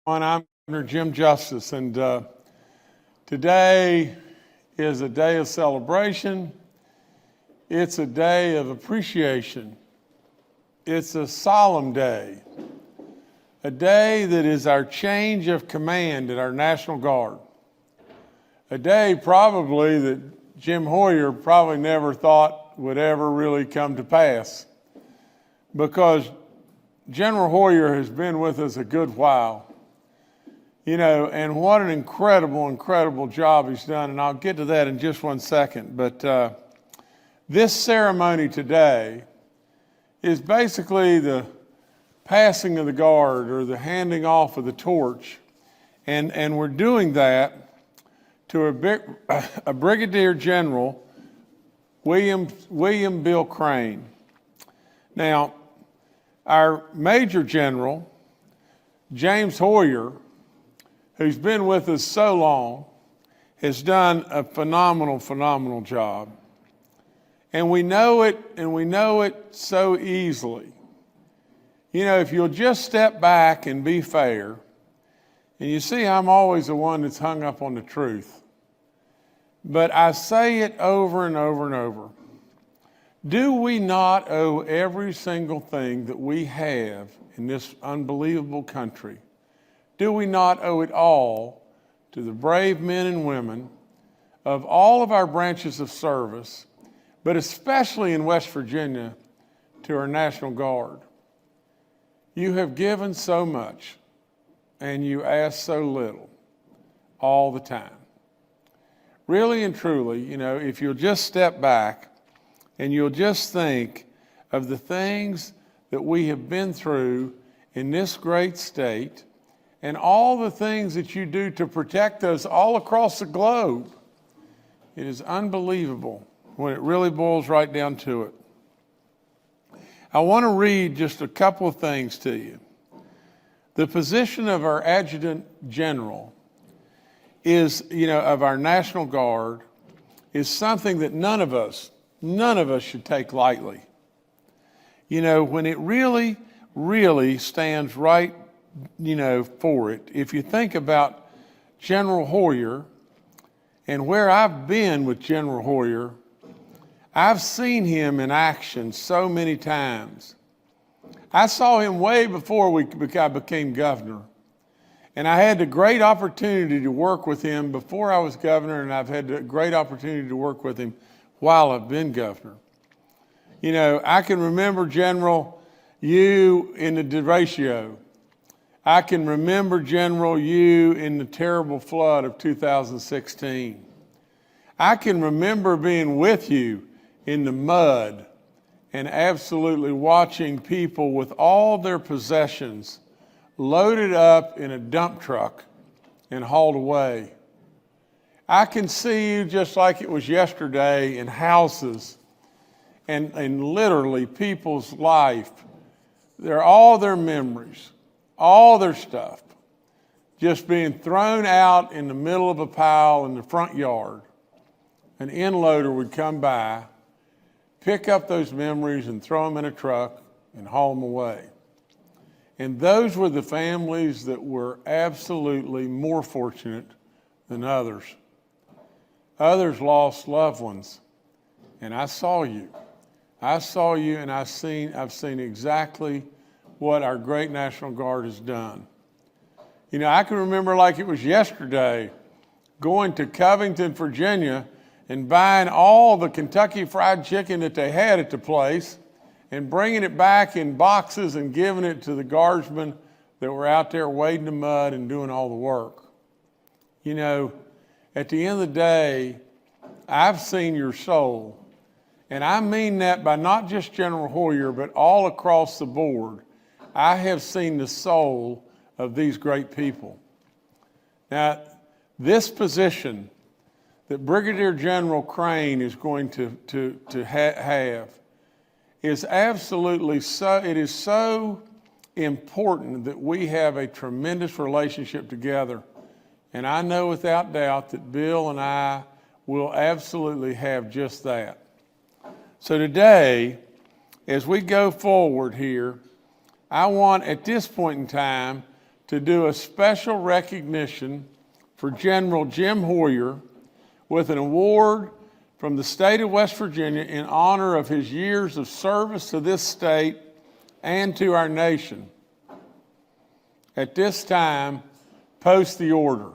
I'm Governor Jim Justice, and today is a day of celebration. It's a day of appreciation. It's a solemn day, a day that is our change of command at our National Guard, a day probably that Jim Hoyer probably never thought would ever really come to pass, because General Hoyer has been with us a good while. You know, and what an incredible job he's done, and I'll get to that in just one second. But this ceremony today is basically the passing of the guard, or the handing off of the torch, and we're doing that to a Brigadier General, William Bill Crane. Now, our Major General, James Hoyer, who's been with us so long, has done a phenomenal job. And we know it so easily. You know, if you'll just step back and be fair, and you see I'm always the one that's hung up on the truth, but I say it over and over. Do we not owe every single thing that we have in this unbelievable country? Do we not owe it all to the brave men and women of all of our branches of service, but especially in West Virginia, to our National Guard? You have given so much, and you ask so little all the time. Really and truly, you know, if you'll just step back and you'll just think of the things that we have been through in this great state, and all the things that you do to protect us all across the globe, it is unbelievable when it really boils right down to it. I want to read just a couple of things to you. The position of our Adjutant General is, you know, of our National Guard, is something that none of us should take lightly. You know, when it really stands right, you know, for it. If you think about General Hoyer and where I've been with General Hoyer, I've seen him in action so many times. I saw him way before I became governor. And I had the great opportunity to work with him before I was governor, and I've had the great opportunity to work with him while I've been governor. You know, I can remember, General, you in the derecho. I can remember, General, you in the terrible flood of 2016. I can remember being with you in the mud and absolutely watching people with all their possessions loaded up in a dump truck and hauled away. I can see you just like it was yesterday in houses and literally people's life. They're all their memories, all their stuff, just being thrown out in the middle of a pile in the front yard. An inloader would come by, pick up those memories and throw them in a truck and haul them away. And those were the families that were absolutely more fortunate than others. Others lost loved ones, and I saw you. And I've seen exactly what our great National Guard has done. You know, I can remember like it was yesterday going to Covington, Virginia, and buying all the Kentucky Fried Chicken that they had at the place and bringing it back in boxes and giving it to the guardsmen that were out there wading the mud and doing all the work. You know, at the end of the day, I've seen your soul. And I mean that by not just General Hoyer, but all across the board. I have seen the soul of these great people. Now, this position that Brigadier General Crane is going to have is absolutely so, it is so important that we have a tremendous relationship together. And I know without doubt that Bill and I will absolutely have just that. So today, as we go forward here, I want at this point in time to do a special recognition for General Jim Hoyer with an award from the state of West Virginia in honor of his years of service to this state and to our nation. At this time, post the order.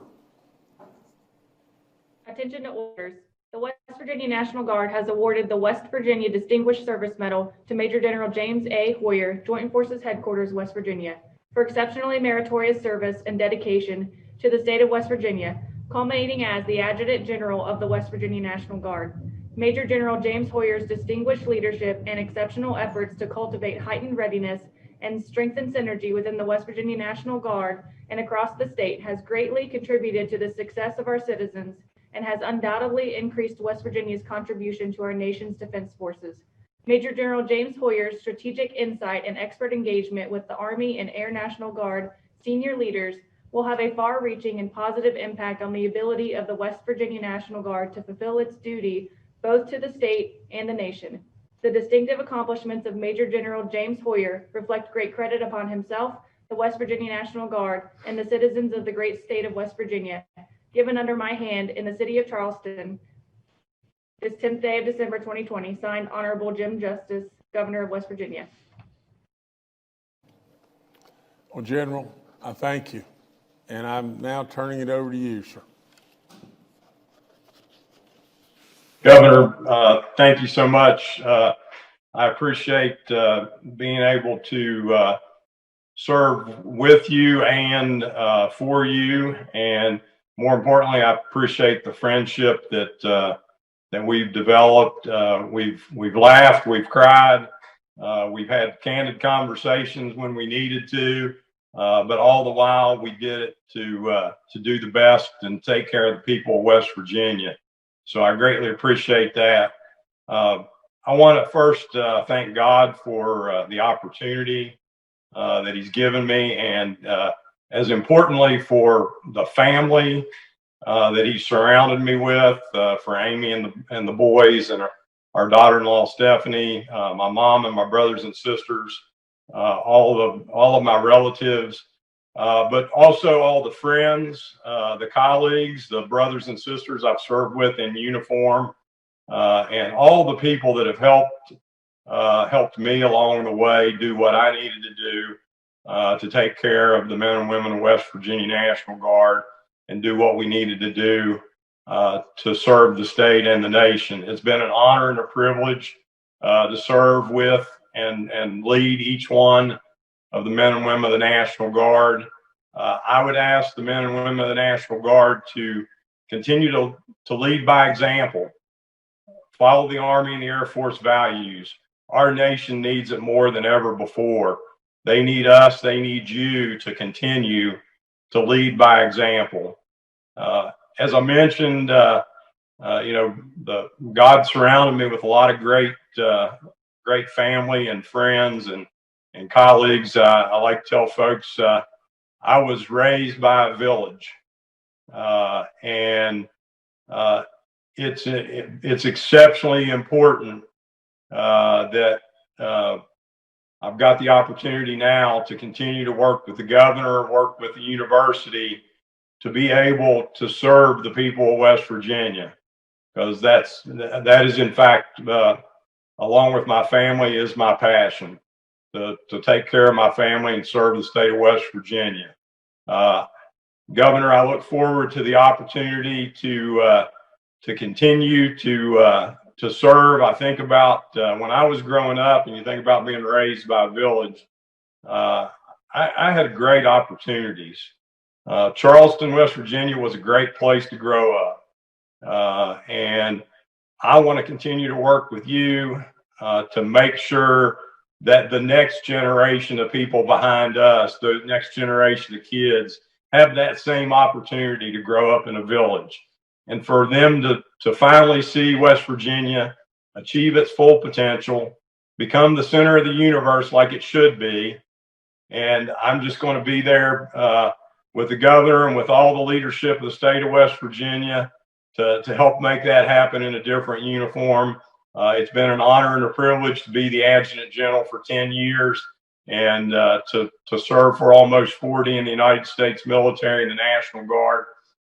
Attention to orders. The West Virginia National Guard has awarded the West Virginia Distinguished Service Medal to Major General James A. Hoyer, Joint Forces Headquarters, West Virginia, for exceptionally meritorious service and dedication to the state of West Virginia, culminating as the Adjutant General of the West Virginia National Guard. Major General James Hoyer's distinguished leadership and exceptional efforts to cultivate heightened readiness and strengthen synergy within the West Virginia National Guard and across the state has greatly contributed to the success of our citizens and has undoubtedly increased West Virginia's contribution to our nation's defense forces. Major General James Hoyer's strategic insight and expert engagement with the Army and Air National Guard senior leaders will have a far-reaching and positive impact on the ability of the West Virginia National Guard to fulfill its duty both to the state and the nation. The distinctive accomplishments of Major General James Hoyer reflect great credit upon himself, the West Virginia National Guard, and the citizens of the great state of West Virginia, given under my hand in the city of Charleston, this 10th day of December 2020, signed Honorable Jim Justice, Governor of West Virginia. Well, General, I thank you, and I'm now turning it over to you, sir. Governor, thank you so much. I appreciate being able to serve with you and for you, and more importantly, I appreciate the friendship that we've developed. We've laughed, we've cried, we've had candid conversations when we needed to, but all the while we did it to do the best and take care of the people of West Virginia. So I greatly appreciate that. I want to first thank God for the opportunity that He's given me, and as importantly for the family that He's surrounded me with, for Amy and the boys, and our daughter-in-law Stephanie, my mom and my brothers and sisters, all of my relatives, but also all the friends, the colleagues, the brothers and sisters I've served with in uniform, and all the people that have helped me along the way do what I needed to do to take care of the men and women of West Virginia National Guard and do what we needed to do to serve the state and the nation. It's been an honor and a privilege to serve with and lead each one of the men and women of the National Guard. I would ask the men and women of the National Guard to continue to lead by example, follow the Army and the Air Force values. Our nation needs it more than ever before. They need us, they need you to continue to lead by example. As I mentioned, God surrounded me with a lot of great family and friends and colleagues. I like to tell folks I was raised by a village, and it's exceptionally important that I've got the opportunity now to continue to work with the governor, work with the university, to be able to serve the people of West Virginia, because that is in fact, along with my family, is my passion, to take care of my family and serve the state of West Virginia. Governor, I look forward to the opportunity to continue to serve. I think about when I was growing up, and you think about being raised by a village, I had great opportunities. Charleston, West Virginia was a great place to grow up. And I want to continue to work with you to make sure that the next generation of people behind us, the next generation of kids, have that same opportunity to grow up in a village, and for them to finally see West Virginia achieve its full potential, become the center of the universe like it should be. And I'm just going to be there with the governor and with all the leadership of the state of West Virginia to help make that happen in a different uniform. It's been an honor and a privilege to be the Adjutant General for 10 years. and to serve for almost 40 in the United States military and the National Guard.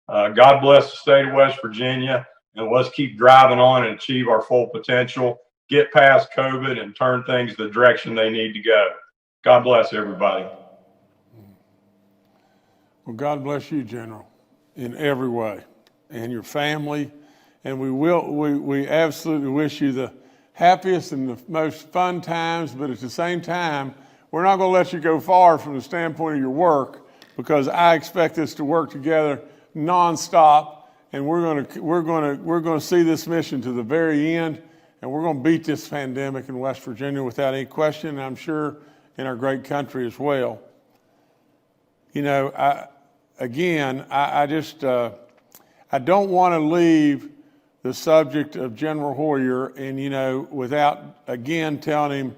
God bless the state of West Virginia, and let's keep driving on and achieve our full potential, get past COVID, and turn things the direction they need to go. God bless everybody. Well, God bless you, General, in every way, and your family. And we absolutely wish you the happiest and the most fun times, but at the same time, we're not going to let you go far from the standpoint of your work, because I expect us to work together nonstop, and we're going to see this mission to the very end, and we're going to beat this pandemic in West Virginia without any question, and I'm sure in our great country as well. You know, I don't want to leave the subject of General Hoyer and, you know, without again telling him,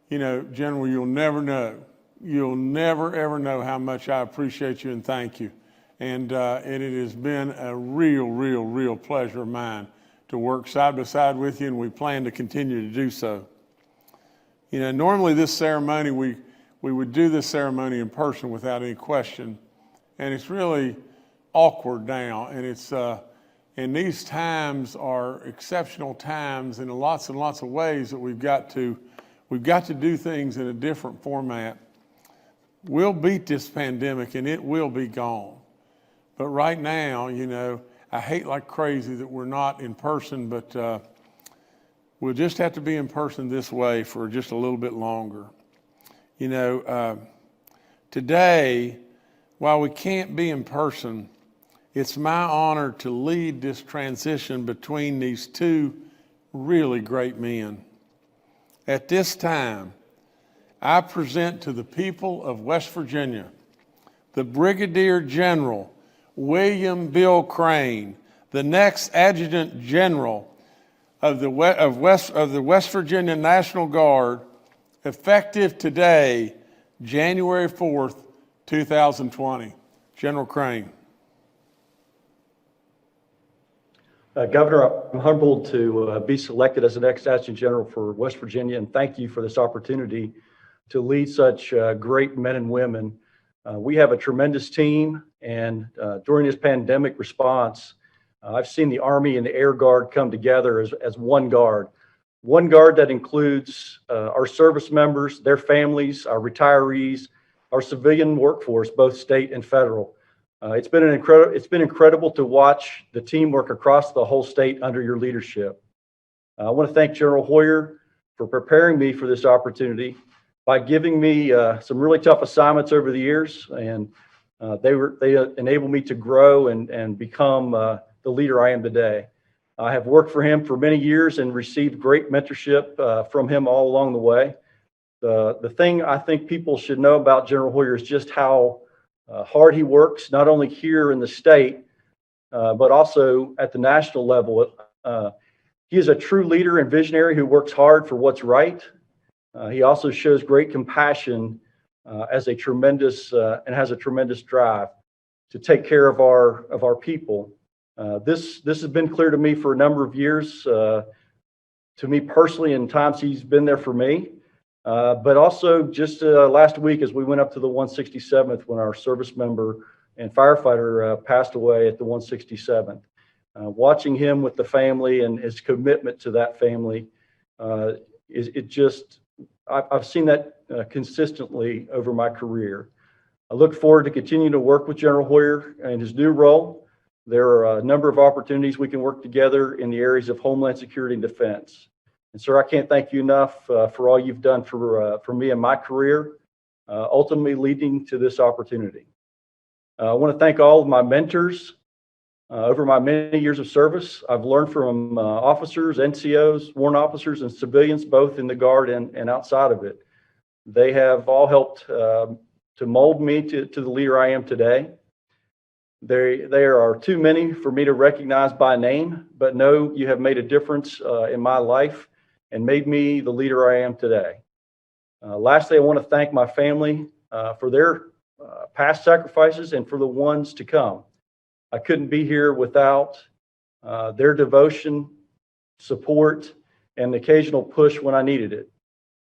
you know, General, you'll never ever know how much I appreciate you and thank you. And it has been a real pleasure of mine to work side by side with you, and we plan to continue to do so. You know, normally this ceremony, we would do this ceremony in person without any question, and it's really awkward now, and it's and these times are exceptional times in lots and lots of ways that we've got to do things in a different format. We'll beat this pandemic and it will be gone. But right now, you know, I hate like crazy that we're not in person, but we'll just have to be in person this way for just a little bit longer. You know, today, while we can't be in person, it's my honor to lead this transition between these two really great men. At this time, I present to the people of West Virginia the Brigadier General William Bill Crane, the next Adjutant General of the West Virginia National Guard, effective today, January 4th, 2020. General Crane. Governor, I'm humbled to be selected as the next Adjutant General for West Virginia, and thank you for this opportunity to lead such great men and women. We have a tremendous team, and during this pandemic response, I've seen the Army and the Air Guard come together as one guard that includes our service members, their families, our retirees, our civilian workforce, both state and federal. It's been incredible to watch the teamwork across the whole state under your leadership. I want to thank General Hoyer for preparing me for this opportunity by giving me some really tough assignments over the years, and they enabled me to grow and become the leader I am today. I have worked for him for many years and received great mentorship from him all along the way. The thing I think people should know about General Hoyer is just how hard he works, not only here in the state, but also at the national level. He is a true leader and visionary who works hard for what's right. He also shows great compassion as a tremendous and has a tremendous drive to take care of our people. This has been clear to me for a number of years, to me personally, in times he's been there for me. But also just last week, as we went up to the 167th, when our service member and firefighter passed away at the 167th, watching him with the family and his commitment to that family, I've seen that consistently over my career. I look forward to continuing to work with General Hoyer in his new role. There are a number of opportunities we can work together in the areas of Homeland Security and Defense. And sir, I can't thank you enough for all you've done for me and my career, ultimately leading to this opportunity. I want to thank all of my mentors over my many years of service. I've learned from officers, NCOs, warrant officers, and civilians, both in the Guard and outside of it. They have all helped to mold me to the leader I am today. There are too many for me to recognize by name, but know you have made a difference in my life and made me the leader I am today. Lastly, I want to thank my family for their past sacrifices and for the ones to come. I couldn't be here without their devotion, support, and the occasional push when I needed it.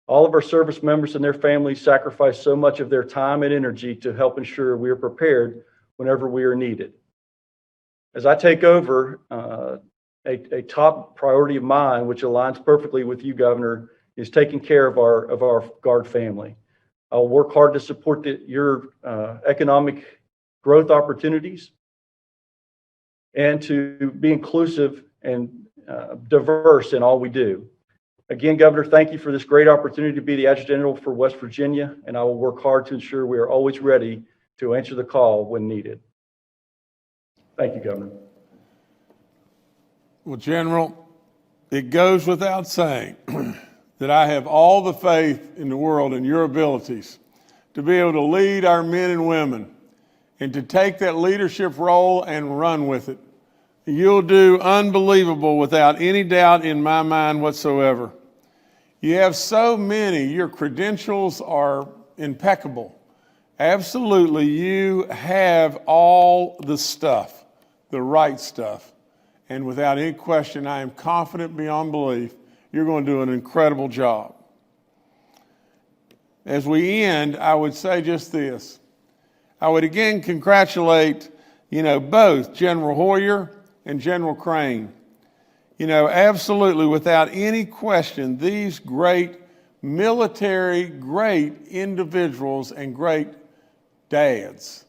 All of our service members and their families sacrifice so much of their time and energy to help ensure we are prepared whenever we are needed. As I take over, a top priority of mine, which aligns perfectly with you, Governor, is taking care of our Guard family. I'll work hard to support your economic growth opportunities and to be inclusive and diverse in all we do. Again, Governor, thank you for this great opportunity to be the Adjutant General for West Virginia, and I will work hard to ensure we are always ready to answer the call when needed. Thank you, Governor. Well, General, it goes without saying that I have all the faith in the world in your abilities to be able to lead our men and women and to take that leadership role and run with it. You'll do unbelievable without any doubt in my mind whatsoever. You have so many, your credentials are impeccable. Absolutely, you have all the stuff, the right stuff. And without any question, I am confident beyond belief, you're going to do an incredible job. As we end, I would say just this. I would again congratulate, both General Hoyer and General Crane. Absolutely, without any question, these great military, great individuals and great dads,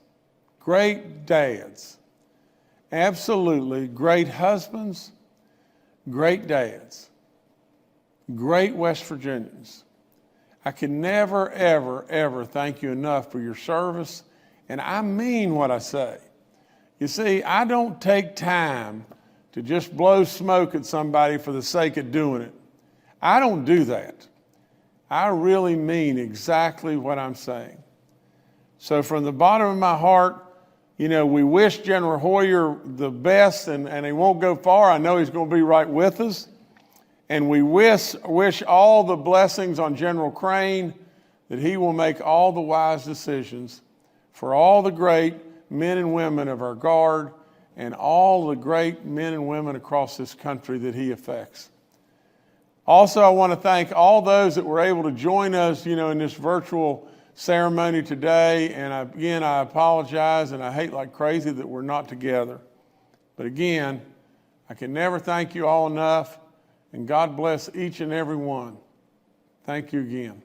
absolutely great husbands, great dads, great West Virginians. I can never, ever, ever thank you enough for your service, and I mean what I say. You see, I don't take time to just blow smoke at somebody for the sake of doing it. I don't do that. I really mean exactly what I'm saying. So from the bottom of my heart, we wish General Hoyer the best, and he won't go far. I know he's going to be right with us. And we wish all the blessings on General Crane, that he will make all the wise decisions for all the great men and women of our Guard and all the great men and women across this country that he affects. Also, I want to thank all those that were able to join us, in this virtual ceremony today. And again, I apologize, and I hate like crazy that we're not together. But again, I can never thank you all enough, and God bless each and every one. Thank you again.